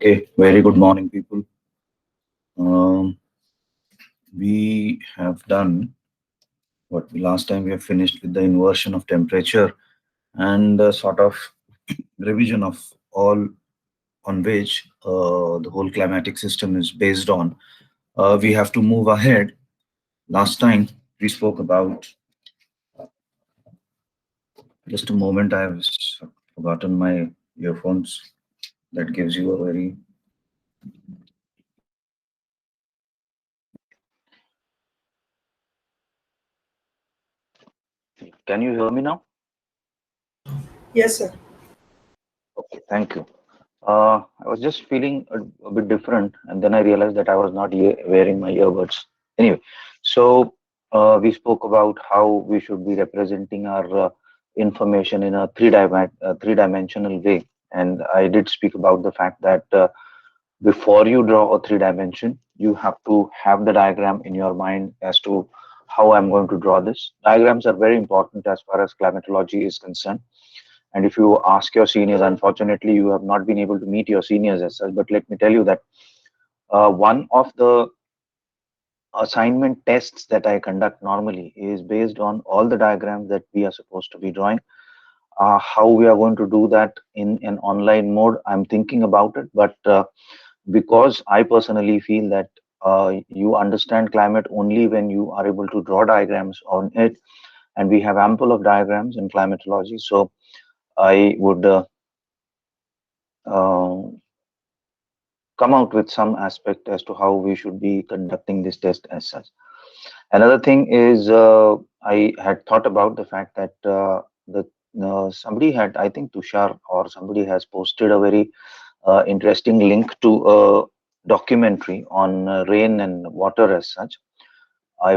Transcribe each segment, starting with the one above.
Okay, very good morning, people. Um, we have done what last time we have finished with the inversion of temperature and sort of revision of all on which the whole climatic system is based on. We have to move ahead. Last time we spoke about, just a moment, I have forgotten my earphones. That gives you a very. Can you hear me now? Yes, sir. Okay, thank you. I was just feeling a bit different, and then I realized that I was not wearing my earbuds. Anyway, so we spoke about how we should be representing our information in a three-dimensional way, and I did speak about the fact that before you draw a three-dimension, you have to have the diagram in your mind as to how I'm going to draw this. Diagrams are very important as far as climatology is concerned, and if you ask your seniors, unfortunately, you have not been able to meet your seniors as such. But let me tell you that one of the assignment tests that I conduct normally is based on all the diagrams that we are supposed to be drawing. How we are going to do that in an online mode, I'm thinking about it. But because I personally feel that you understand climate only when you are able to draw diagrams on it, and we have ample of diagrams in climatology. So I would uh, come out with some aspect as to how we should be conducting this test as such. Another thing is I had thought about the fact that the somebody had, I think Tushar or somebody has posted a very interesting link to a documentary on rain and water as such. I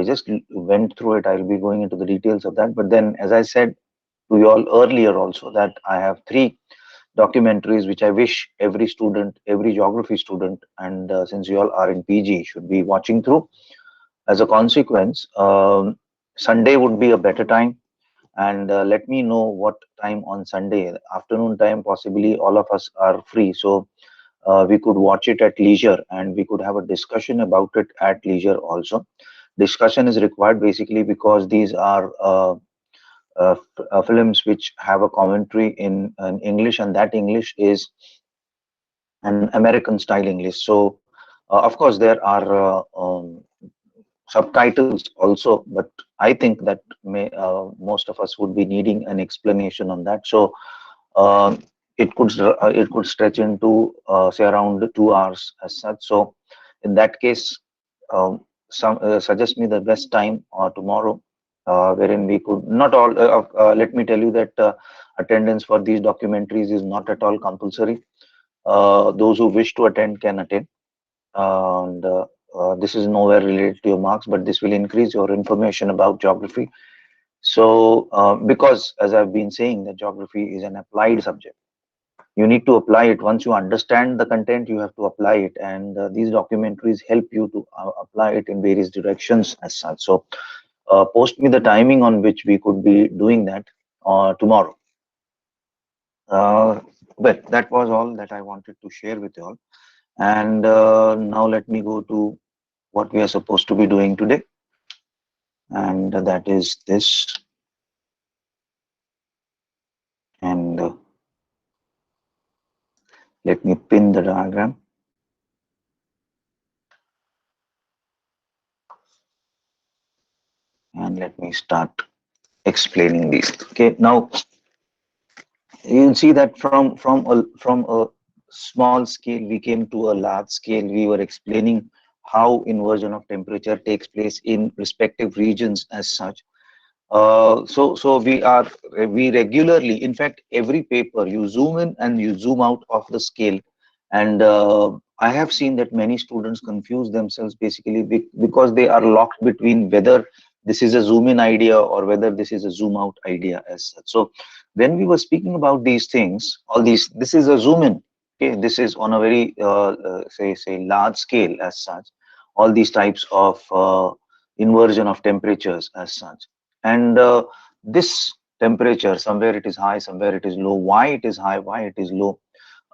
just went through it. I'll be going into the details of that. But then, as I said to you all earlier also, that I have three documentaries which I wish every student, every geography student, and since you all are in PG, should be watching through. As a consequence, Sunday would be a better time, and let me know what time on Sunday, afternoon time, possibly all of us are free. So we could watch it at leisure and we could have a discussion about it at leisure also. Discussion is required basically because these are films which have a commentary in English, and that English is an American style English. So, of course, there are subtitles also, but I think that most of us would be needing an explanation on that. So, uh, it could stretch into say around 2 hours as such. So, in that case, um, some suggest me the best time tomorrow, wherein we could not all. Let me tell you that attendance for these documentaries is not at all compulsory. Those who wish to attend can attend, and this is nowhere related to your marks, but this will increase your information about geography. So, because as I've been saying, that geography is an applied subject, you need to apply it. Once you understand the content, you have to apply it, and these documentaries help you to apply it in various directions as such. So, post me the timing on which we could be doing that tomorrow. Uh, but that was all that I wanted to share with you all. And now let me go to what we are supposed to be doing today, and that is this. And let me pin the diagram, and let me start explaining these. Okay, now you'll see that from a small scale we came to a large scale. We were explaining how inversion of temperature takes place in respective regions as such. So we regularly, in fact, every paper you zoom in and you zoom out of the scale, and I have seen that many students confuse themselves basically because they are locked between whether this is a zoom in idea or whether this is a zoom out idea as such. So when we were speaking about these things, all these, this is a zoom in. Okay, this is on a very say large scale as such. All these types of inversion of temperatures as such, and this temperature, somewhere it is high, somewhere it is low. Why it is high, why it is low,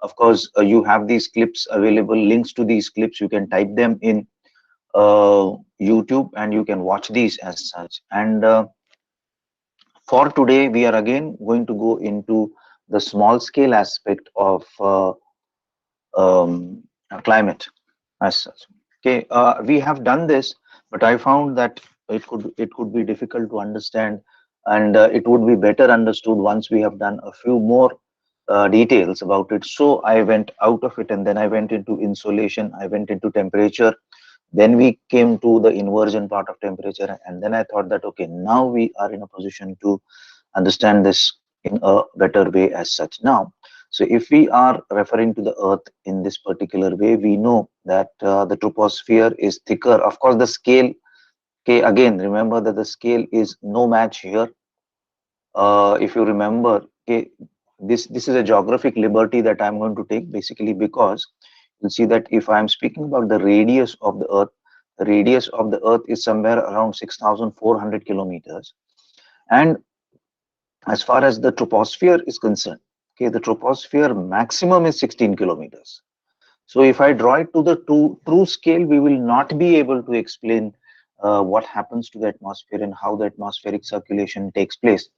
Of course, you have these clips available, links to these clips. You can type them in YouTube and you can watch these as such. And for today, we are again going to go into the small scale aspect of climate as such. Okay, we have done this, but I found that it could be difficult to understand, and it would be better understood once we have done a few more details about it. So I went out of it, and then I went into insolation, I went into temperature, then we came to the inversion part of temperature, and then I thought that okay, now we are in a position to understand this in a better way as such. Now, so if we are referring to the Earth in this particular way, we know that the troposphere is thicker. Of course, the scale, okay, again, remember that the scale is no match here. If you remember, okay, this is a geographic liberty that I'm going to take basically because you'll see that if I'm speaking about the radius of the Earth, the radius of the Earth is somewhere around 6,400 kilometers. And as far as the troposphere is concerned, okay, the troposphere maximum is 16 kilometers. So if I draw it to the true scale, we will not be able to explain what happens to the atmosphere and how the atmospheric circulation takes place.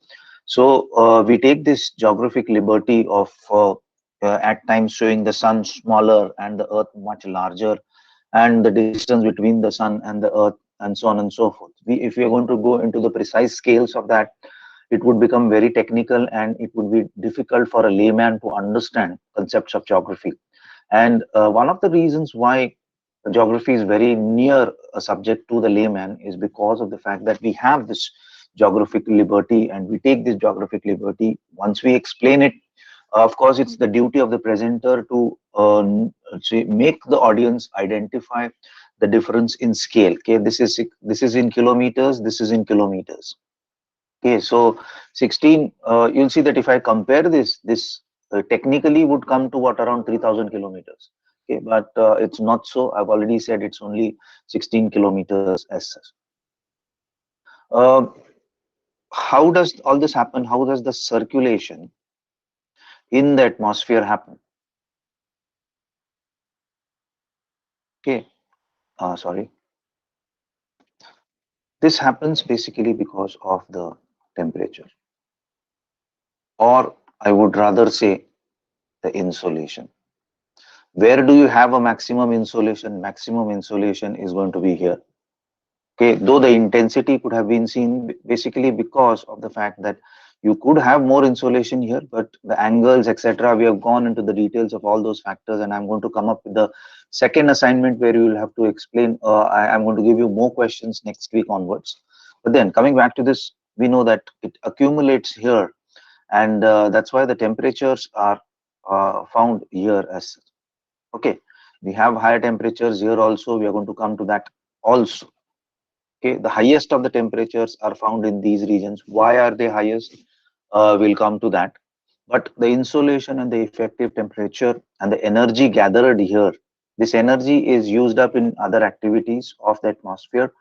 So we take this geographic liberty of at times showing the sun smaller and the earth much larger, and the distance between the sun and the earth, and so on and so forth. If we are going to go into the precise scales of that, it would become very technical and it would be difficult for a layman to understand concepts of geography. And one of the reasons why geography is very near a subject to the layman is because of the fact that we have this geographic liberty, and we take this geographic liberty. Once we explain it, of course, it's the duty of the presenter to make the audience identify the difference in scale. Okay, this is in kilometers, this is in kilometers. Okay, so 16, you'll see that if I compare this technically would come to what, around 3,000 kilometers. Okay, but it's not so. I've already said it's only 16 kilometers as such. Uh, how does all this happen? How does the circulation in the atmosphere happen? Okay, sorry. This happens basically because of the temperature, or I would rather say the insolation. Where do you have a maximum insolation? Maximum insolation is going to be here. Okay, though the intensity could have been seen basically because of the fact that you could have more insolation here, but the angles, etc. We have gone into the details of all those factors, and I'm going to come up with the second assignment where you will have to explain. I'm going to give you more questions next week onwards. But then coming back to this, we know that it accumulates here, and that's why the temperatures are found here as okay. We have higher temperatures here also. We are going to come to that also. Okay, the highest of the temperatures are found in these regions. Why are they highest? We'll come to that. But the insolation and the effective temperature and the energy gathered here, this energy is used up in other activities of the atmosphere,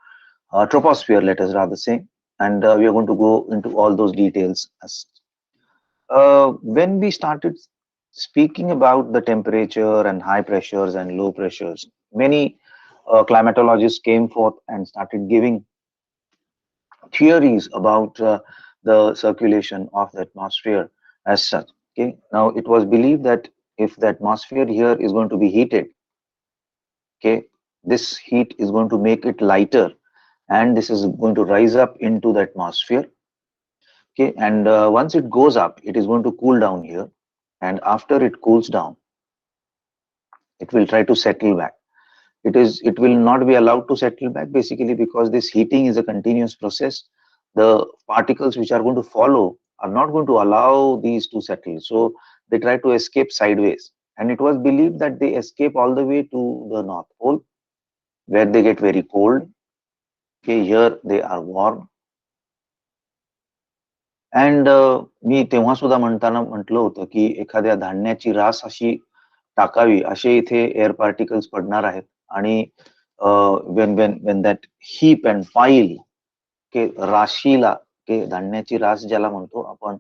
troposphere, let us rather say. And we are going to go into all those details. When we started speaking about the temperature and high pressures and low pressures, many climatologists came forth and started giving theories about the circulation of the atmosphere as such. Okay, now it was believed that if the atmosphere here is going to be heated, okay, this heat is going to make it lighter, and this is going to rise up into the atmosphere. Okay, and once it goes up, it is going to cool down here, and after it cools down, it will try to settle back. It will not be allowed to settle back basically because this heating is a continuous process. The particles which are going to follow are not going to allow these to settle, so they try to escape sideways, and it was believed that they escape all the way to the North Pole where they get very cold. Okay, here they are warm. And मी तेव्हा सुद्धा म्हणताना म्हटलं होतं की एखाद्या धान्याची रास अशी टाकावी, असे इथे एअर पार्टिकल्स पडणार आहेत. आणि when that heap and pile, के राशीला, के धान्याची रास ज्याला म्हणतो आपण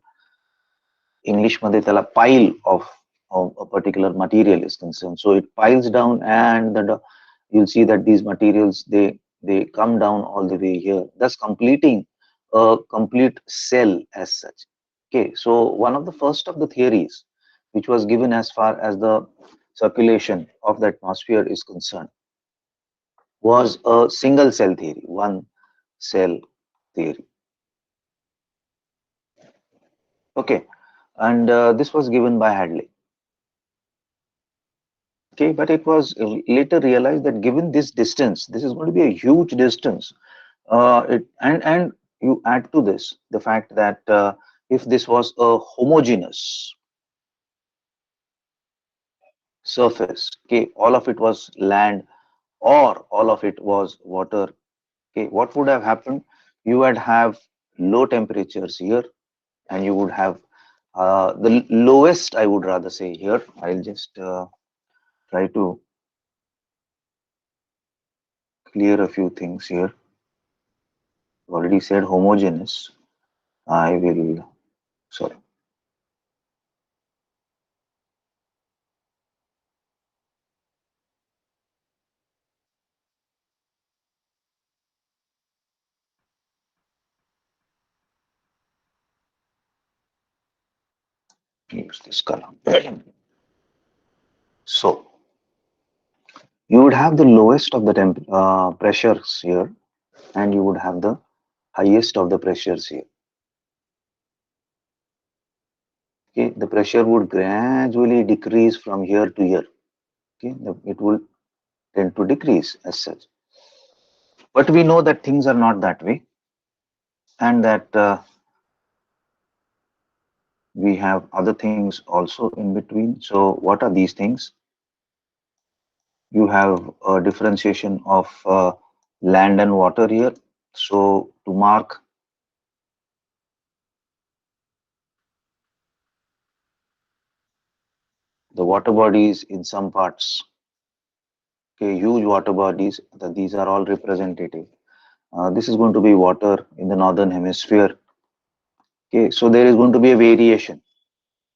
इंग्लिश मध्ये, त्याला पाईल of of a particular material is concerned. So it piles down, and you'll see that these materials, they come down all the way here, thus completing a complete cell as such. Okay, so one of the first of the theories which was given as far as the circulation of the atmosphere is concerned was a single cell theory, one cell theory. Okay, and this was given by Hadley. Okay, but it was later realized that given this distance, this is going to be a huge distance. And you add to this the fact that if this was a homogeneous surface, okay, all of it was land or all of it was water, okay, what would have happened? You would have low temperatures here, and you would have the lowest, I would rather say here. I'll just try to clear a few things here. Already said homogeneous. I will, sorry. Use this color. So you would have the lowest of the pressures here, and you would have the highest of the pressures here. Okay, the pressure would gradually decrease from here to here. Okay, it will tend to decrease as such. But we know that things are not that way, and that we have other things also in between. So what are these things? You have a differentiation of land and water here. So to mark the water bodies in some parts, okay, huge water bodies, that these are all representative. This is going to be water in the northern hemisphere. Okay, so there is going to be a variation.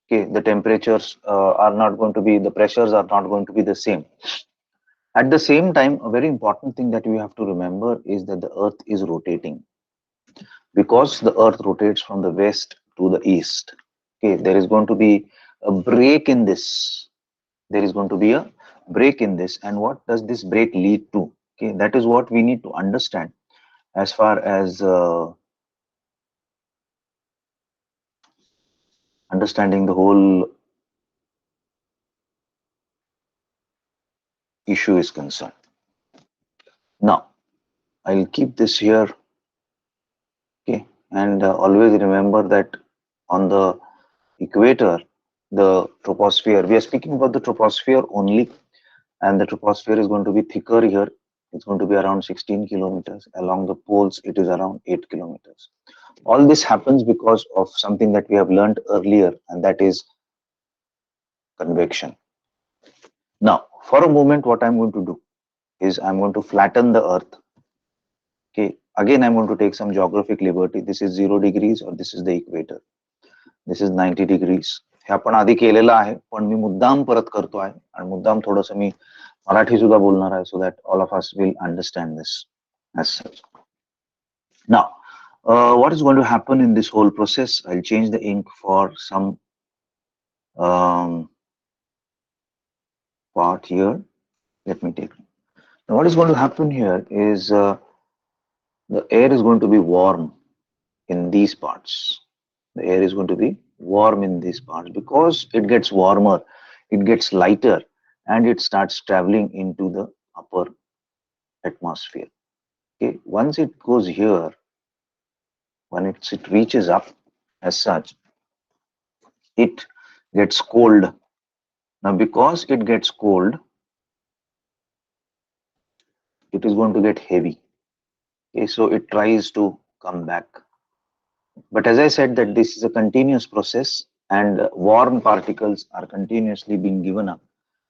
Okay, the temperatures are not going to be, the pressures are not going to be the same. At the same time, a very important thing that we have to remember is that the earth is rotating. Because the earth rotates from the west to the east, okay, there is going to be a break in this. There is going to be a break in this. And what does this break lead to? Okay, that is what we need to understand as far as understanding the whole issue is concerned. Now, I'll keep this here. Okay, and always remember that on the equator, the troposphere, we are speaking about the troposphere only, and the troposphere is going to be thicker here. It's going to be around 16 kilometers. Along the poles, it is around 8 kilometers. All this happens because of something that we have learned earlier, and that is convection. Now, for a moment, what I'm going to do is I'm going to flatten the earth. Okay, again, I'm going to take some geographic liberty. This is 0 degrees, or this is the equator. This is 90 degrees. हे आपण आधी केलेलं आहे, पण मी मुद्दाम परत करतो आहे, आणि मुद्दाम थोडंसं मी मराठी सुद्धा बोलणार आहे, so that all of us will understand this as such. Now, what is going to happen in this whole process? I'll change the ink for some part here. Let me take. Now, what is going to happen here is the air is going to be warm in these parts. The air is going to be warm in these parts. Because it gets warmer, it gets lighter, and it starts traveling into the upper atmosphere. Okay, once it goes here, when it reaches up as such, it gets cold. Now, because it gets cold, it is going to get heavy. Okay, so it tries to come back. But as I said, that this is a continuous process, and warm particles are continuously being given up.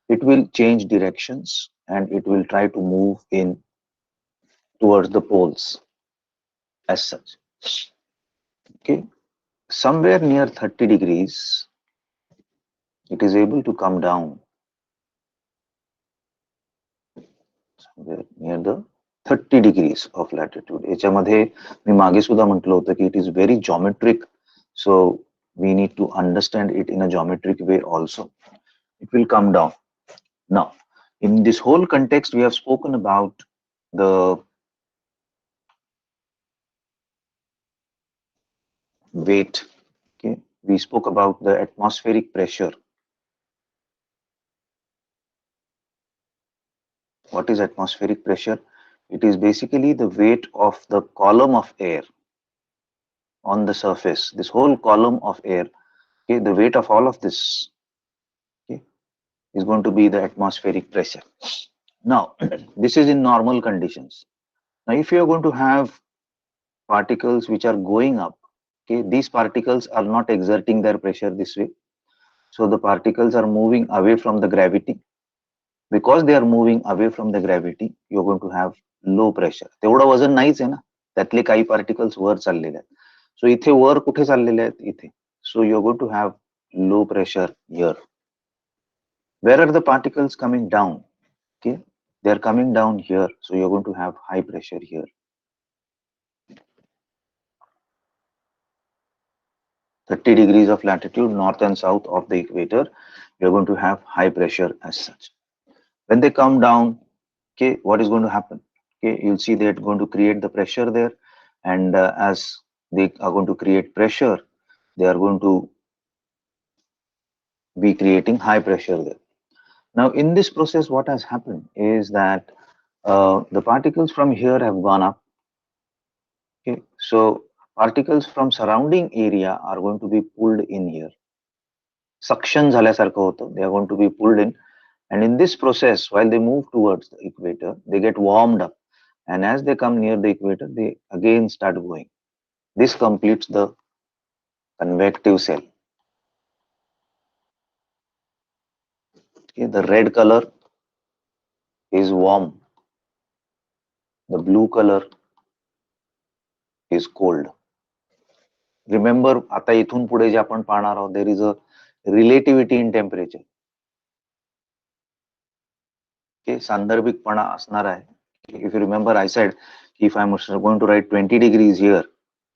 It will change directions, and it will try to move in towards the poles as such. Okay, somewhere near 30 degrees, it is able to come down near the 30 degrees of latitude. याच्यामध्ये मी मागे सुद्धा म्हटलं होतं की it is very geometric, so we need to understand it in a geometric way also. It will come down. Now, in this whole context, we have spoken about the weight. Okay, we spoke about the atmospheric pressure. What is atmospheric pressure? It is basically the weight of the column of air on the surface. This whole column of air, okay, the weight of all of this, okay, is going to be the atmospheric pressure. Now, this is in normal conditions. Now, if you are going to have particles which are going up, okay, these particles are not exerting their pressure this way. So the particles are moving away from the gravity. Because they are moving away from the gravity, you're going to have low pressure. तेवढं वजन नाहीच आहे ना, त्यातले काही particles वर चाललेले आहेत. So इथे वर कुठे चाललेले आहेत? इथे. So you're going to have low pressure here. Where are the particles coming down? Okay, they are coming down here. So you're going to have high pressure here. 30 degrees of latitude, north and south of the equator, you're going to have high pressure as such. When they come down, okay, what is going to happen? Okay, you'll see they're going to create the pressure there, and as they are going to create pressure, they are going to be creating high pressure there. Now, in this process, what has happened is that the particles from here have gone up. Okay, so particles from surrounding area are going to be pulled in here. Suction झाल्यासारखं होतं. They are going to be pulled in, and in this process, while they move towards the equator, they get warmed up. And as they come near the equator, they again start going. This completes the convective cell. Okay, the red color is warm. The blue color is cold. Remember, आता इथून पुढे जे आपण पाहणार आहोत, there is a relativity in temperature. Okay, सांदर्भिकपणा असणार आहे. If you remember, I said if I'm going to write 20 degrees here,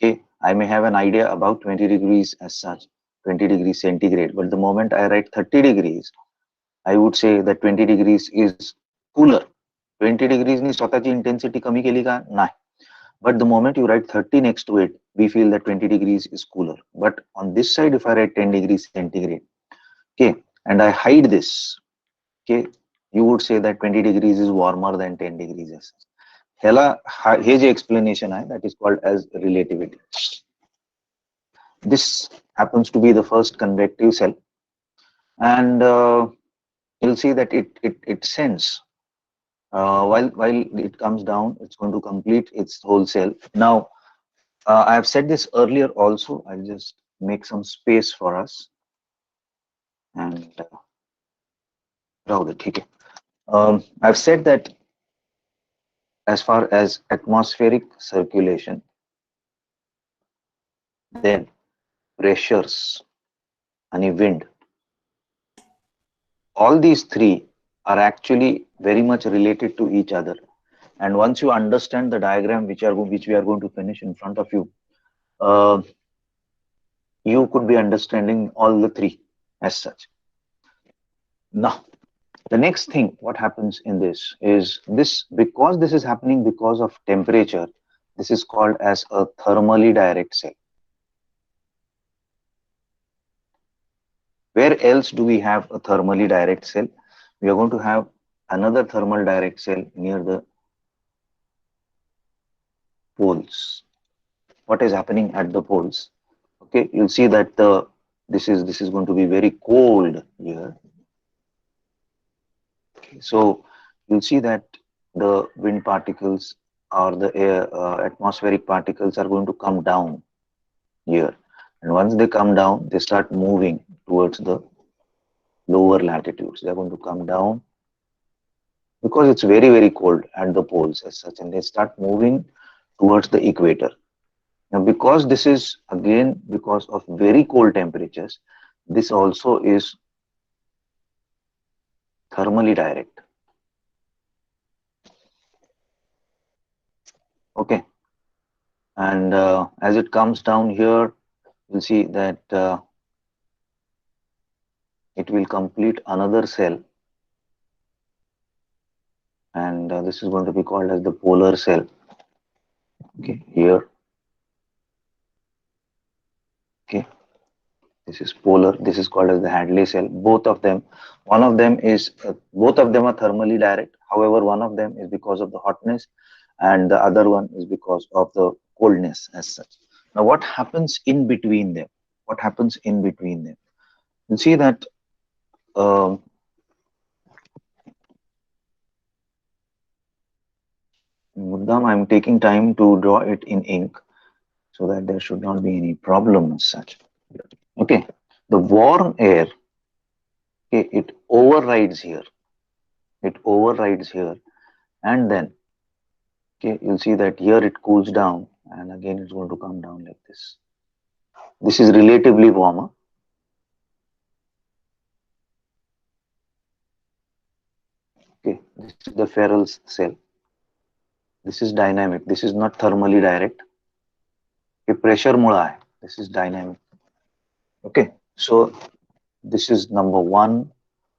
okay, I may have an idea about 20 degrees as such, 20 degrees centigrade. But the moment I write 30 degrees, I would say that 20 degrees is cooler. 20 degrees ni स्वतःची intensity कमी केली का? नाही. But the moment you write 30 next to it, we feel that 20 degrees is cooler. But on this side, if I write 10 degrees centigrade, okay, and I hide this, okay, you would say that 20 degrees is warmer than 10 degrees as such. Hey J explanation आहे, that is called as relativity. This happens to be the first convective cell, and you'll see that it sends while it comes down, it's going to complete its whole cell. Now, I have said this earlier also. I'll just make some space for us, and I've said that as far as atmospheric circulation, then pressures and wind, all these three are actually very much related to each other. And once you understand the diagram which we are going to finish in front of you, you could be understanding all the three as such. Now, the next thing, what happens in this is this, because this is happening because of temperature, this is called as a thermally direct cell. Where else do we have a thermally direct cell? We are going to have another thermal direct cell near the poles. What is happening at the poles? Okay, you'll see that this is going to be very cold here. Okay, so you'll see that the wind particles or the air, atmospheric particles are going to come down here. And once they come down, they start moving towards the lower latitudes. They're going to come down because it's very, very cold at the poles as such, and they start moving towards the equator. Now, because this is again because of very cold temperatures, this also is thermally direct. Okay, and as it comes down here, you'll see that it will complete another cell, and this is going to be called as the polar cell. Okay, here. Okay, this is polar. This is called as the Hadley cell. Both of them, one of them is both of them are thermally direct. However, one of them is because of the hotness, and the other one is because of the coldness as such. Now, what happens in between them? What happens in between them? You see that um, Muddam, I'm taking time to draw it in ink so that there should not be any problem as such. Okay, the warm air, okay, it overrides here. It overrides here, and then okay, you'll see that here it cools down, and again it's going to come down like this. This is relatively warmer. Okay, this is the Ferrell's cell. This is dynamic. This is not thermally direct. Hey pressure मुळा आहे. This is dynamic. Okay, so this is number 1,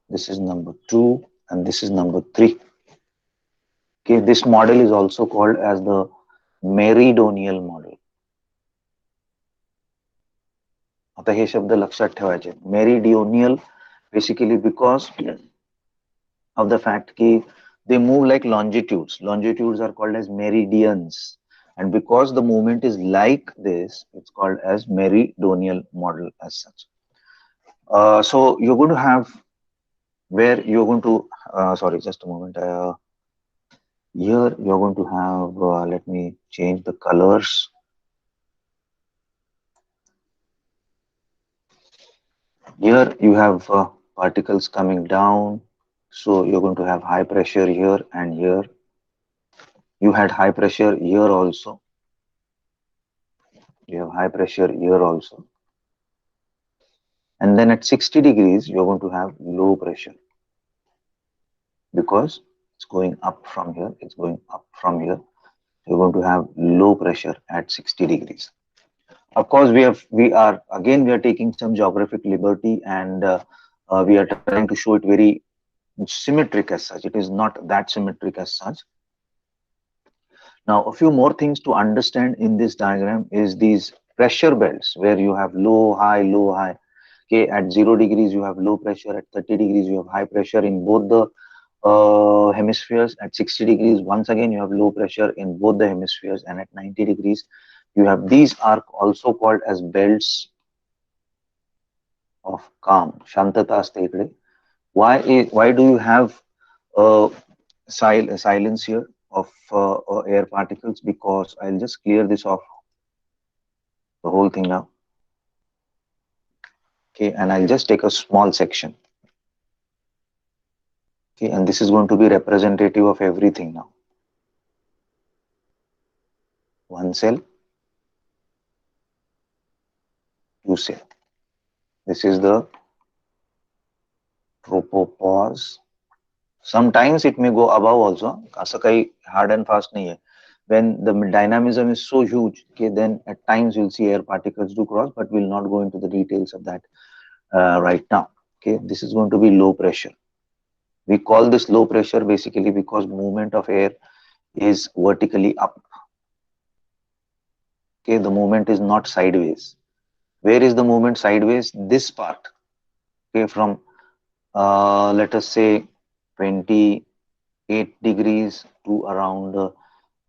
this is number 2, and this is number 3. Okay, this model is also called as the meridional model. आता हे शब्द लक्षात ठेवायचे. Meridional basically because of the fact that they move like longitudes. Longitudes are called as meridians, and because the movement is like this, it's called as meridional model as such. So you're going to have where you're going to sorry, just a moment. Here you're going to have let me change the colors. Here you have particles coming down, so you're going to have high pressure here and here. You had high pressure here also. You have high pressure here also. And then at 60 degrees, you're going to have low pressure because it's going up from here. It's going up from here. You're going to have low pressure at 60 degrees. Of course, we are taking some geographic liberty, and we are trying to show it very symmetric as such. It is not that symmetric as such. Now, a few more things to understand in this diagram is these pressure belts where you have low, high, low, high. Okay, at 0 degrees you have low pressure, at 30 degrees you have high pressure in both the hemispheres. At 60 degrees, once again you have low pressure in both the hemispheres, and at 90 degrees you have, these are also called as belts of calm. Shantata asте ikde. Why do you have silence here of air particles? Because I'll just clear this off, the whole thing now. Okay, and I'll just take a small section. Okay, and this is going to be representative of everything now. One cell, two cell. This is the tropopause. Sometimes it may go above also. असं काही hard and fast नहीं है. When the dynamism is so huge, okay, then at times you'll see air particles do cross, but we'll not go into the details of that right now. Okay, this is going to be low pressure. We call this low pressure basically because movement of air is vertically up. Okay, the movement is not sideways. Where is the movement sideways? This part. Okay, from let us say 28 degrees to around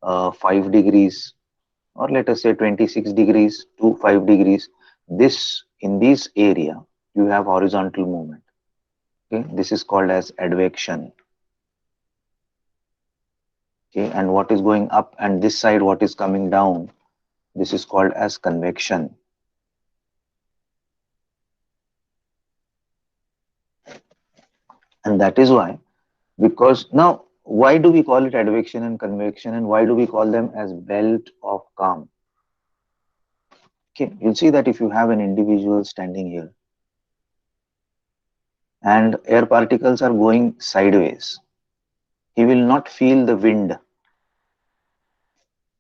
5 degrees, or let us say 26 degrees to 5 degrees. This, in this area, you have horizontal movement. Okay, this is called as advection. Okay, and what is going up, and this side what is coming down, this is called as convection. And that is why, because now, why do we call it advection and convection, and why do we call them as belt of calm? Okay, you'll see that if you have an individual standing here, and air particles are going sideways, he will not feel the wind.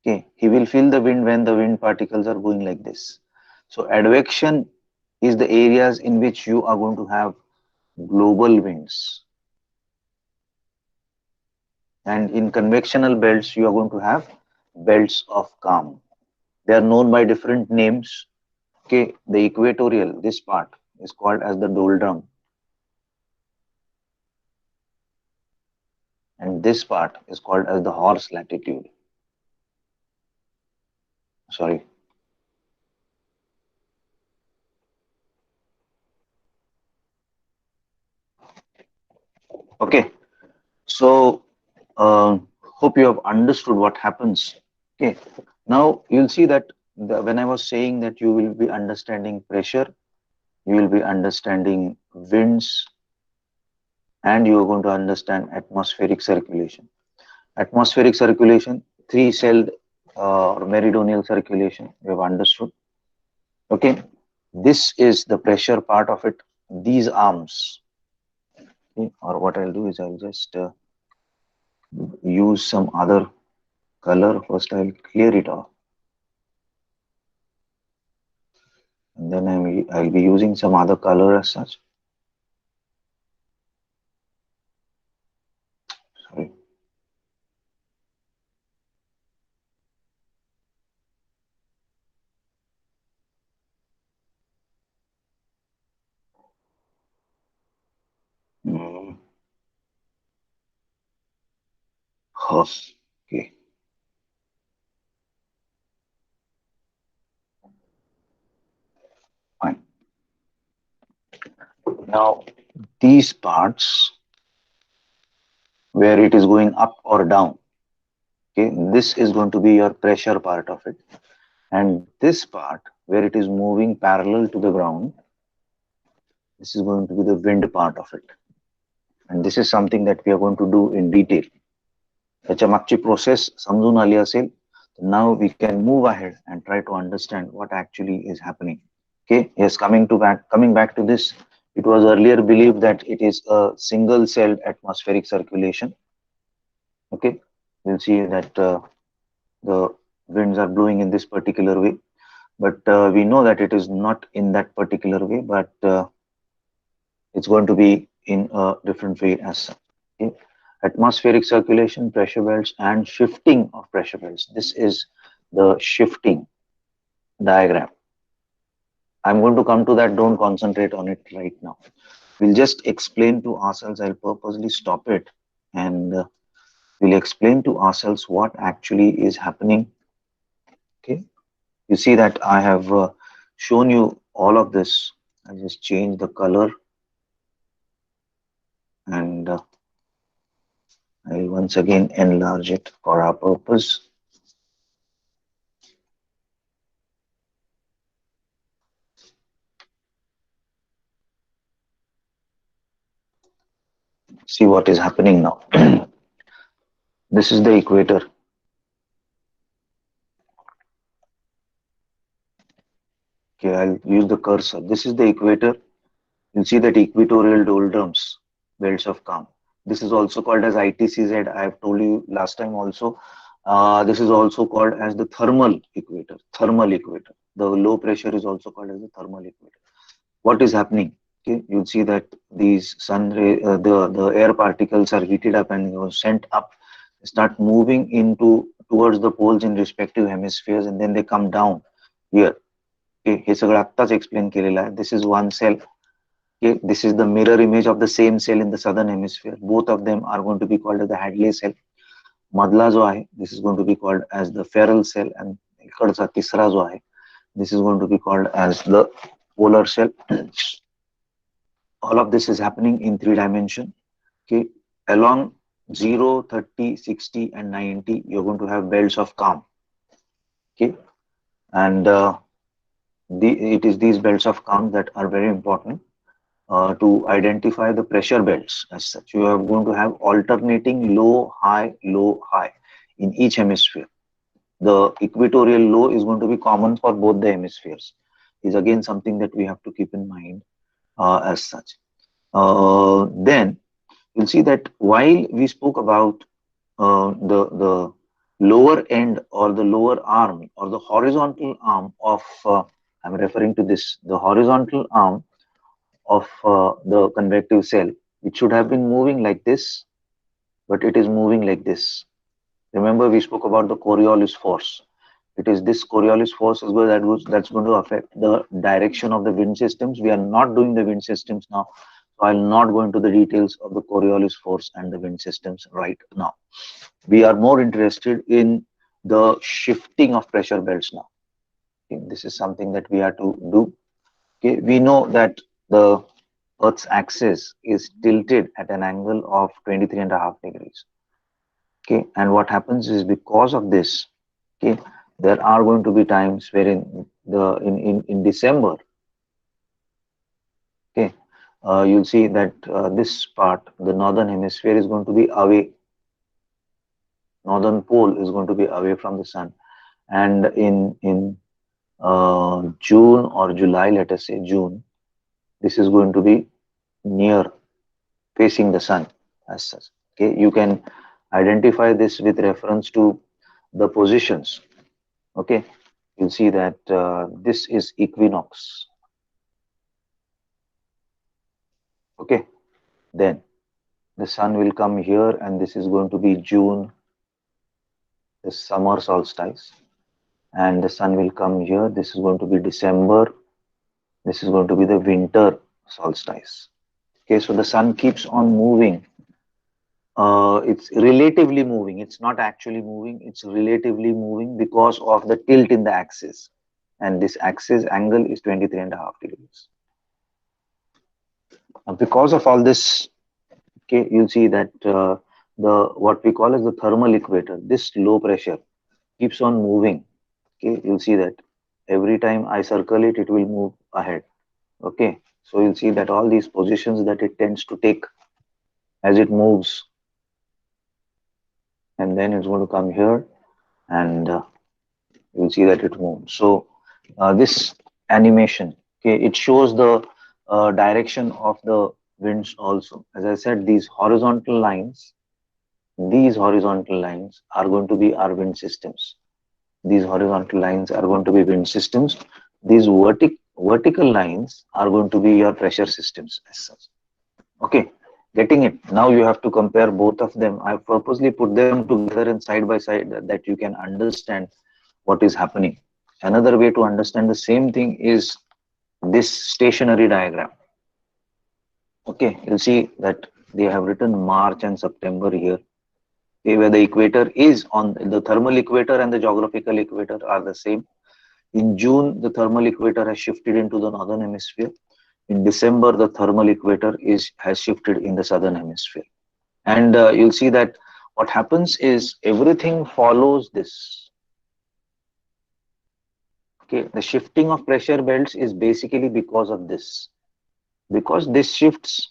Okay, he will feel the wind when the wind particles are going like this. So advection is the areas in which you are going to have global winds, and in convectional belts you are going to have belts of calm. They are known by different names. Okay, the equatorial, this part is called as the doldrum, and this part is called as the horse latitude. Sorry. Okay, so hope you have understood what happens. Okay, now you'll see that when I was saying that you will be understanding pressure, you will be understanding winds, and you are going to understand atmospheric circulation. Atmospheric circulation, three-celled or meridional circulation, we have understood. Okay, this is the pressure part of it. These arms, okay, or what I'll do is I'll just use some other color. First, I'll clear it off, and then I'll be using some other color as such. Sorry. Mm. Oh, okay, fine. Now, these parts where it is going up or down, okay, this is going to be your pressure part of it. And this part where it is moving parallel to the ground, this is going to be the wind part of it. And this is something that we are going to do in detail. त्याच्या मागची process समजून आली असेल, now we can move ahead and try to understand what actually is happening. Okay, yes, coming back to this, it was earlier believed that it is a single celled atmospheric circulation. Okay, we'll see that the winds are blowing in this particular way, but we know that it is not in that particular way, but it's going to be in a different way as such. Okay? Atmospheric circulation, pressure belts, and shifting of pressure belts. This is the shifting diagram. I'm going to come to that. Don't concentrate on it right now. We'll just explain to ourselves. I'll purposely stop it, and we'll explain to ourselves what actually is happening. Okay, you see that I have shown you all of this. I just change the color, and I'll once again enlarge it for our purpose. See what is happening now. This is the equator. Okay, I'll use the cursor. This is the equator. You'll see that equatorial doldrums, belts of calm. This is also called as ITCZ. I have told you last time also. This is also called as the thermal equator. Thermal equator. The low pressure is also called as the thermal equator. What is happening? Okay, you'll see that these sun ray, the air particles are heated up and sent up, start moving into towards the poles in respective hemispheres, and then they come down here. Okay, हे सगळं आत्ताच explain केलेलं आहे. This is one cell. Okay, this is the mirror image of the same cell in the southern hemisphere. Both of them are going to be called as the Hadley cell. मधला जो आहे, this is going to be called as the Ferrel cell, and इकडचा तिसरा जो आहे, this is going to be called as the polar cell. All of this is happening in 3 dimension. Okay, along 0, 30, 60, and 90, you're going to have belts of calm. Okay, and it is these belts of calm that are very important to identify the pressure belts as such. You are going to have alternating low, high in each hemisphere. The equatorial low is going to be common for both the hemispheres. Is again something that we have to keep in mind as such. Then you'll see that while we spoke about the lower end or the lower arm or the horizontal arm of I'm referring to this, the horizontal arm of the convective cell, it should have been moving like this, but it is moving like this. Remember, we spoke about the Coriolis force. It is this Coriolis force is that's going to affect the direction of the wind systems. We are not doing the wind systems now, so I'll not go into the details of the Coriolis force and the wind systems right now. We are more interested in the shifting of pressure belts now. Okay, this is something that we have to do. Okay, we know that the Earth's axis is tilted at an angle of 23.5 degrees. Okay, and what happens is because of this, okay, there are going to be times wherein in December, okay, you'll see that this part, the northern hemisphere, is going to be away. Northern pole is going to be away from the sun, and in June or July, let us say June, this is going to be near facing the sun as such. Okay, you can identify this with reference to the positions. Okay, you'll see that this is equinox. Okay, then the sun will come here, and this is going to be June, the summer solstice, and the sun will come here. This is going to be December. This is going to be the winter solstice. Okay, so the sun keeps on moving. It's relatively moving. It's not actually moving. It's relatively moving because of the tilt in the axis. And this axis angle is 23.5 degrees. Because of all this, okay, you'll see that the what we call as the thermal equator, this low pressure keeps on moving. Okay, you'll see that every time I circle it, it will move ahead. Okay, so you'll see that all these positions that it tends to take as it moves, and then it's going to come here, and you'll see that it moves. So this animation, okay, it shows the direction of the winds also. As I said, these horizontal lines are going to be our wind systems. These horizontal lines are going to be wind systems. These vertical lines are going to be your pressure systems as such. Okay, getting it. Now you have to compare both of them. I purposely put them together and side by side that you can understand what is happening. Another way to understand the same thing is this stationary diagram. Okay, you'll see that they have written March and September here. Okay, where the equator is on the thermal equator and the geographical equator are the same. In June, the thermal equator has shifted into the northern hemisphere. In December, the thermal equator has shifted in the southern hemisphere. And you'll see that what happens is everything follows this. Okay, the shifting of pressure belts is basically because of this. Because this shifts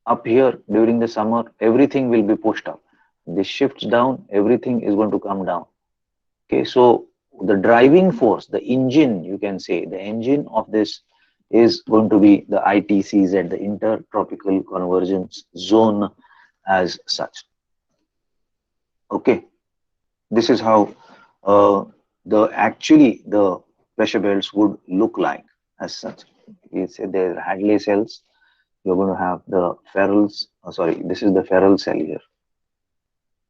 up here during the summer, everything will be pushed up. This shifts down, everything is going to come down. Okay, so the driving force, the engine, you can say, the engine of this is going to be the ITCZ, the Intertropical Convergence Zone as such. Okay, this is how the pressure belts would look like as such. You say there's Hadley cells, you're going to have the ferrules. Sorry, this is the ferrule cell here,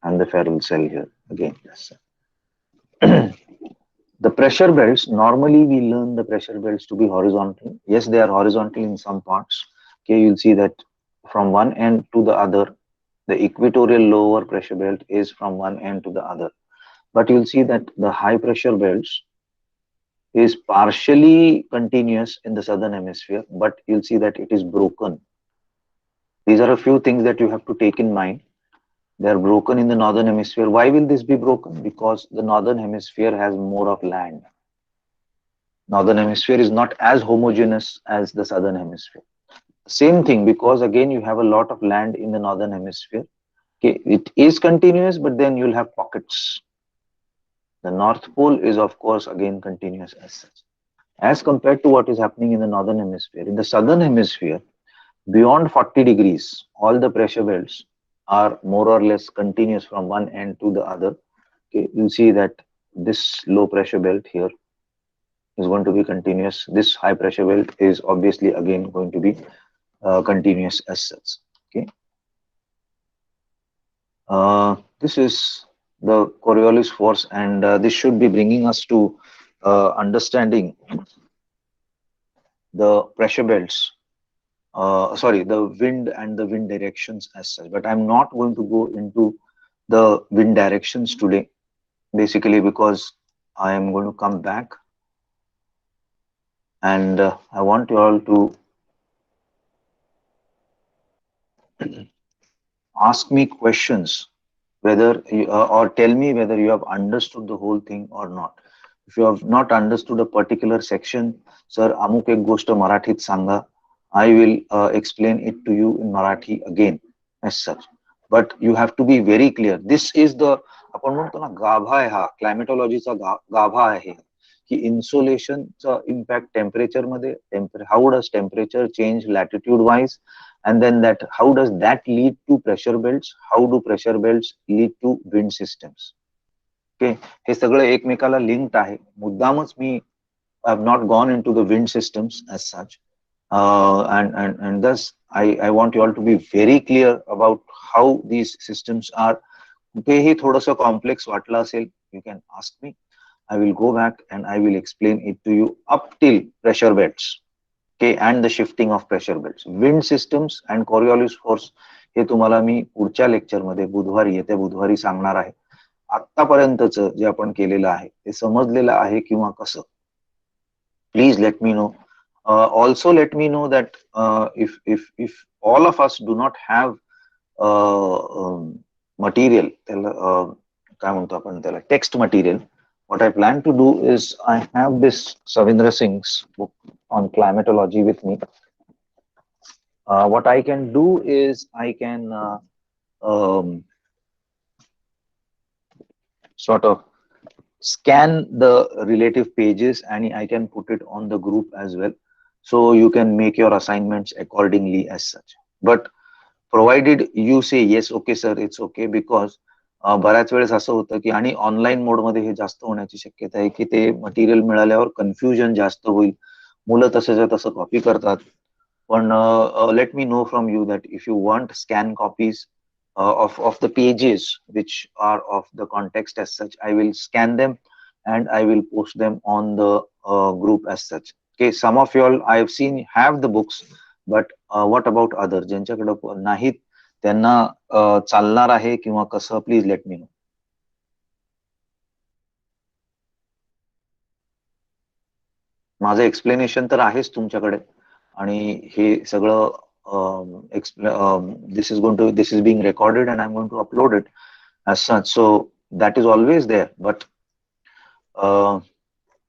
and the ferrule cell here again. Yes. The pressure belts, normally we learn the pressure belts to be horizontal. Yes, they are horizontal in some parts. Okay, you'll see that from one end to the other, the equatorial lower pressure belt is from one end to the other. But you'll see that the high pressure belts is partially continuous in the southern hemisphere, but you'll see that it is broken. These are a few things that you have to take in mind. They are broken in the northern hemisphere. Why will this be broken? Because the northern hemisphere has more of land. Northern hemisphere is not as homogeneous as the southern hemisphere. Same thing, because again you have a lot of land in the northern hemisphere. Okay, it is continuous, but then you'll have pockets. The North Pole is of course again continuous as such. As compared to what is happening in the northern hemisphere. In the southern hemisphere, beyond 40 degrees, all the pressure belts are more or less continuous from one end to the other. Okay, you see that this low pressure belt here is going to be continuous. This high pressure belt is obviously again going to be continuous as such. Okay, this is the Coriolis force, and this should be bringing us to understanding the pressure belts. Sorry, the wind and the wind directions as such. But I'm not going to go into the wind directions today, basically because I am going to come back, and I want you all to ask me questions, whether you, or tell me whether you have understood the whole thing or not. If you have not understood a particular section, sir, amuk ek goष्ट मराठीत सांगा. I will explain it to you in Marathi again as such. But you have to be very clear. This is the, आपण म्हणतो ना, गाभा आहे हा, क्लायमेटॉलॉजीचा गाभा आहे की इन्सोलेशनचा इम्पॅक्ट टेम्परेचर मध्ये, how does temperature change latitude wise, and then that how does that lead to pressure belts, how do pressure belts lead to wind systems. Okay, हे सगळं एकमेकाला लिंक्ड आहे. मुद्दामच मी have not gone into the wind systems as such, and thus I want you all to be very clear about how these systems are. कुठेही थोडंसं complex वाटलं असेल, you can ask me. I will go back and I will explain it to you up till pressure belts. Okay, and the shifting of pressure belts, wind systems and Coriolis force हे तुम्हाला मी पुढच्या lecture मध्ये बुधवारी, येत्या बुधवारी सांगणार आहे. आतापर्यंतच जे आपण केलेलं आहे ते समजलेलं आहे किंवा कसं, please let me know. Also let me know that if all of us do not have material, काय म्हणतो आपण त्याला, text material, what I plan to do is I have this Savindra Singh's book on climatology with me. What I can do is I can sort of scan the relative pages and I can put it on the group as well. So you can make your assignments accordingly as such. But provided you say yes, okay sir, it's okay, because बऱ्याच वेळेस असं होतं की, आणि online मोडमध्ये हे जास्त होण्याची शक्यता आहे की ते मटेरियल मिळाल्यावर कन्फ्युजन जास्त होईल, मुलं तसंच्या तसं कॉपी करतात. पण late me know from you that if you want scan copies of the pages which are of the context as such, I will scan them and I will post them on the group as such. Okay, some of you all I have seen have the books, but what about others, ज्यांच्याकडे नाहीत त्यांना चालणार आहे किंवा कसं, please let me no. माझं explanation तर आहेच तुमच्याकडे, आणि हे सगळं this is being recorded and I'm going to upload it as such, so that is always there. But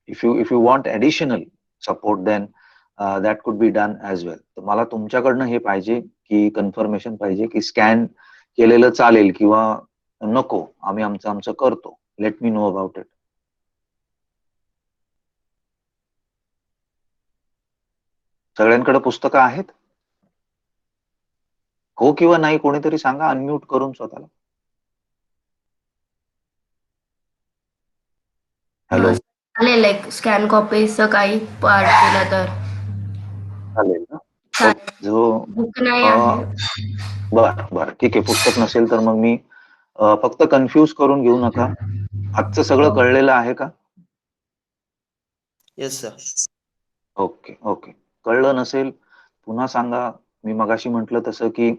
if you want additional support, then that could be done as well. तर मला तुमच्याकडनं हे पाहिजे की कन्फर्मेशन पाहिजे की scan केलेलं चालेल किंवा नको, आम्ही आमचं करतो. Late me know about it. सगळ्यांकडे पुस्तकं आहेत? हो किंवा नाही कोणीतरी सांगा अनम्यूट करून स्वतःला. हॅलो, चालेल, लाईक स्कॅन कॉपीचं काही पार्ट दिला तर चालेल ना? जो बुक नाही आहे. बर ठीक आहे. पुस्तक नसेल तर मग मी फक्त कन्फ्यूज करून घेऊ नका. आजचं सगळं कळलेलं आहे का? Yes sir. Okay okay. कळलं नसेल पुन्हा सांगा. मी मगाशी म्हटलं तसं की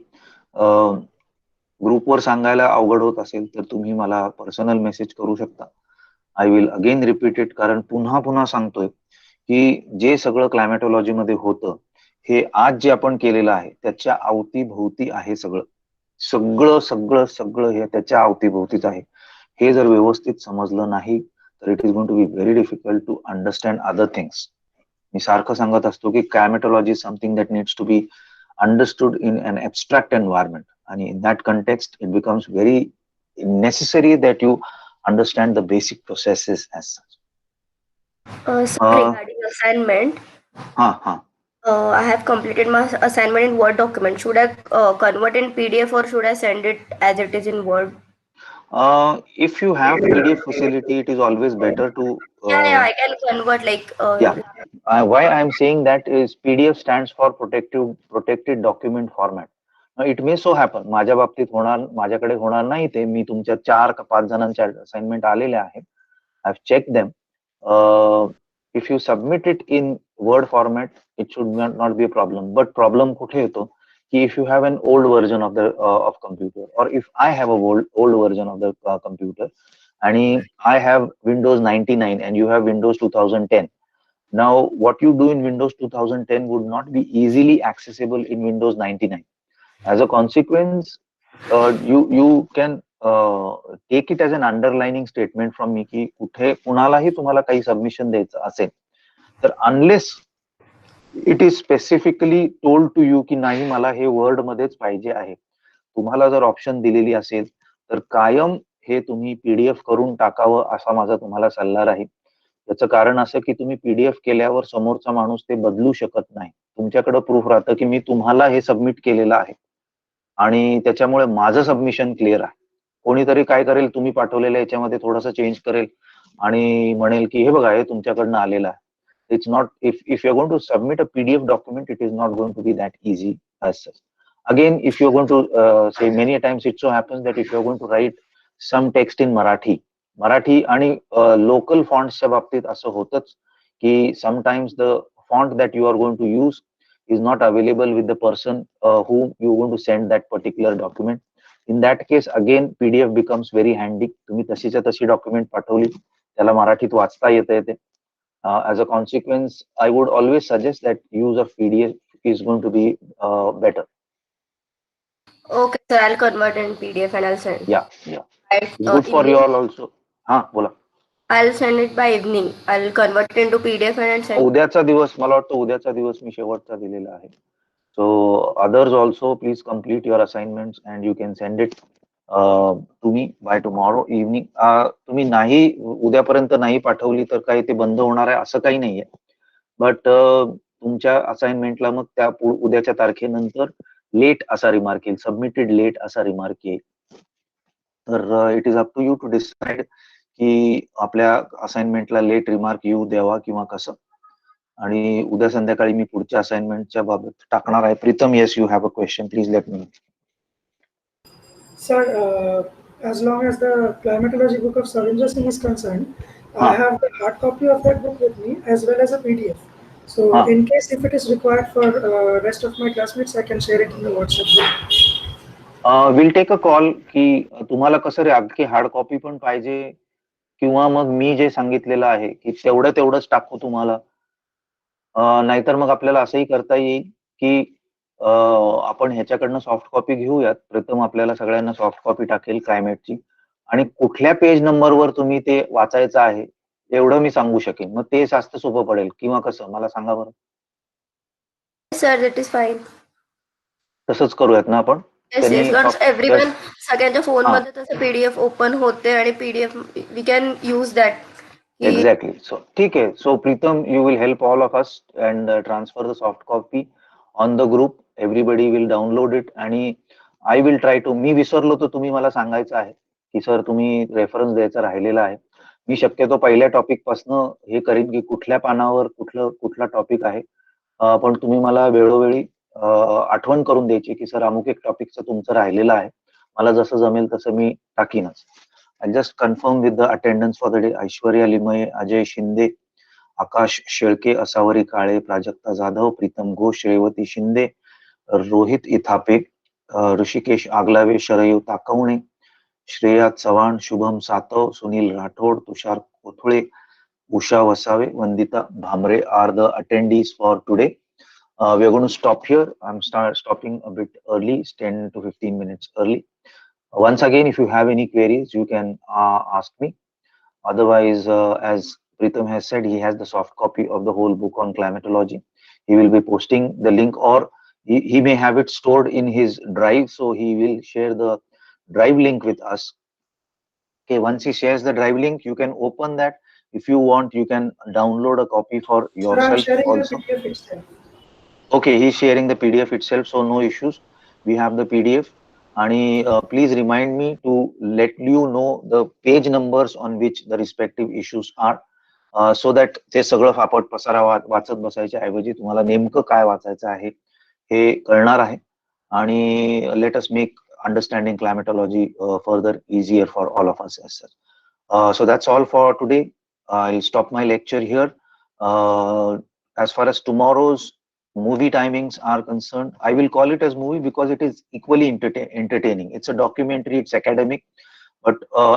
ग्रुपवर सांगायला अवघड होत असेल तर तुम्ही मला पर्सनल मेसेज करू शकता. I will again repeat it, कारण पुन्हा पुन्हा सांगतोय की जे सगळं क्लायमॅटॉलॉजी मध्ये होतं हे आज जे आपण केलेलं आहे त्याच्या अवतीभोवती आहे. सगळं सगळं सगळं सगळं हे त्याच्या अवतीभोवतीच आहे. हे जर व्यवस्थित समजलं नाही तर it is going to be very difficult to understand other things. मी सारखं सांगत असतो की climatology is something that needs to be understood in an abstract environment, and in that context it becomes very necessary that you understand the basic processes as such. Regarding assignment, I have completed my assignment in Word document. Should I convert in PDF or should I send it as it is in Word? If you have PDF facility, it is always better to Yeah, I can convert like yeah. Why I'm saying that is PDF stands for protected document format. Now, it may so happen माझ्या बाबतीत होणार माझ्याकडे होणार नाही ते मी तुमच्या 4 का 5 जणांच्या असाइनमेंट आलेल्या आहेत. I've checked them. If you submit it in Word format, it should not be a problem. But problem कुठे येतो की if you have an old version of the of computer, or if I have a old version of the computer, and I have Windows 99 and you have Windows 2010. Now, what you do in Windows 2010 would not be easily accessible in Windows 99. As a consequence, you can take it as an underlining statement from me की कुठे कुणालाही तुम्हाला काही submission द्यायचं असेल तर unless it is specifically told to you की नाही मला हे वर्ड मध्येच पाहिजे आहे, तुम्हाला जर ऑप्शन दिलेली असेल तर कायम हे तुम्ही पीडीएफ करून टाकावं असा माझा तुम्हाला सल्ला राहील. याचं कारण असं की तुम्ही पीडीएफ केल्यावर समोरचा माणूस ते बदलू शकत नाही. तुमच्याकडे प्रूफ राहतं की मी तुम्हाला हे सबमिट केलेलं आहे आणि त्याच्यामुळे माझं सबमिशन क्लिअर आहे. कोणीतरी काय करेल, तुम्ही पाठवलेल्या याच्यामध्ये थोडंसं चेंज करेल आणि म्हणेल की हे बघा हे तुमच्याकडनं आलेलं आहे. It's not, if you're going to submit a PDF document, it is not going to be that easy as such. Again, if you're going to say, many times it so happens that if you're going to write some text in Marathi आणि local fonts च्या बाबतीत असं होतच की sometimes the font that you are going to use is not available with the person whom you want to send that particular document. In that case, again, PDF becomes very handy. तुम्ही तशीच्या तशी document पाठवली, त्याला मराठीत वाचता येते. As a consequence, I would always suggest that use of PDF is going to be better. Okay, sir, I'll convert in PDF and I'll send. Yeah. Right, It's good for you all also. बोला. I'll send it by evening. I'll convert it into PDF and I'll send. उद्याचा दिवस, मला वाटतं उद्याचा दिवस मी शेवटचा दिलेला आहे. So others also, please complete your assignments and you can send it to me by tomorrow evening. तुम्ही नाही उद्यापर्यंत नाही पाठवली तर काही ते बंद होणार आहे असं काही नाहीये. बट तुमच्या असाइनमेंटला मग त्या उद्याच्या तारखेनंतर लेट असा रिमार्क येईल, सबमिटेड लेट असा रिमार्क येईल. तर it is up to you to decide की आपल्या असाइनमेंटला लेट रिमार्क येऊ द्यावा किंवा कसं. आणि उद्या संध्याकाळी मी पुढच्या असाइनमेंटच्या बाबत टाकणार आहे. Pritam, yes, you have a question, please let me know. Sir, as long as the climatology book of Savindraj Singh is concerned, I have the hard copy of that book with me as well as a PDF. So, in case if it is required for rest of my classmates, I can share it in the WhatsApp group. Will take a call की तुम्हाला कसं रे अगदी hard copy पण पाहिजे किंवा मग मी जे सांगितलेलं आहे की तेवढंच टाकू तुम्हाला. नाहीतर मग आपल्याला असंही करता येईल की आपण ह्याच्याकडनं सॉफ्ट कॉपी घेऊयात. प्रथम आपल्याला सगळ्यांना सॉफ्ट कॉपी टाकेल क्लायमेटची आणि कुठल्या पेज नंबरवर तुम्ही ते वाचायचं आहे एवढं मी सांगू शकेन. मग ते जास्त सोपं पडेल किंवा कसं मला सांगा बरं. Sir, that is fine. तसंच करूयात ना आपण. Yes, because everyone सगळ्यांच्या फोन मध्ये तसं पीडीएफ ओपन होते आणि PDF we can use that. Exactly. So ठीक आहे. So Pritam, you will help all of us and transfer the soft copy on the group. Everybody will download it आणि I will try to. मी विसरलो तर तुम्ही मला सांगायचं आहे की सर तुम्ही रेफरन्स द्यायचा राहिलेला आहे. मी शक्यतो पहिल्या टॉपिक पासनं हे करीन की कुठल्या पानावर कुठला टॉपिक आहे. पण तुम्ही मला वेळोवेळी आठवण करून द्यायची की सर अमुक एक टॉपिकचं तुमचं राहिलेलं आहे. मला जसं जमेल तसं मी टाकीनच. I'll just confirm with the attendance for the day. Aishwarya Limaye, Ajay Shinde, Akash Shelke, Asavari Kale, Prajakta Jadhav, Pritam Ghosh, Revati Shinde, Rohit Ithape, Rishikesh Aglave, Sharayu ताकवणे, Shreya Chavan, Shubham Satav, Sunil Rathod, Tushar कोथुळे, Usha Vasave, Vandita Bhamre are the attendees for today. We are going to stop here. I'm stopping a bit early, 10 to 15 minutes early. Once again, if you have any queries, you can ask me. Otherwise, as Pritam has said, he has the soft copy of the whole book on climatology. He will be posting the link, or he may have it stored in his drive, so he will share the drive link with us. Okay, once he shares the drive link, you can open that. If you want, you can download a copy for yourself Sir, I'm sharing also. the PDF itself. Okay, he's sharing the PDF itself, so no issues. We have the PDF. And please remind me to let you know the page numbers on which the respective issues are. So that ते सगळं फापट पसारा वाचत बसायच्या ऐवजी तुम्हाला नेमकं काय वाचायचं आहे हे कळणार आहे. आणि let us make understanding climatology further easier for all of us as such. So that's all for today. I'll stop my lecture here. As far as tomorrow's movie timings are concerned, I will call it as movie because it is equally entertaining. It's a documentary, it's academic, but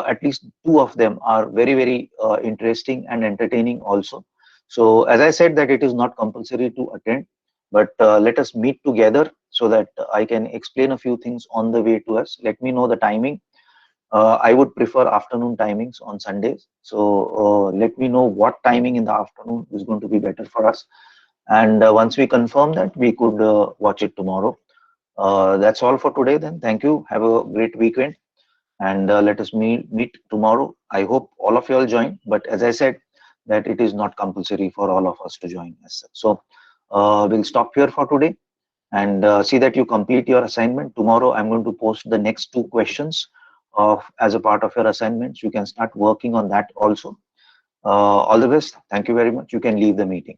at least two of them are very, very interesting and entertaining also. So as I said that it is not compulsory to attend, but let us meet together so that I can explain a few things on the way to us. Let me know the timing. I would prefer afternoon timings on Sundays. So let me know what timing in the afternoon is going to be better for us. And once we confirm that, we could watch it tomorrow. That's all for today then. Thank you. Have a great weekend. And let us meet tomorrow. I hope all of you will join. But as I said, that it is not compulsory for all of us to join as such. So we'll stop here for today and see that you complete your assignment. Tomorrow, I'm going to post the next two questions as a part of your assignments. You can start working on that also. All the best. Thank you very much. You can leave the meeting.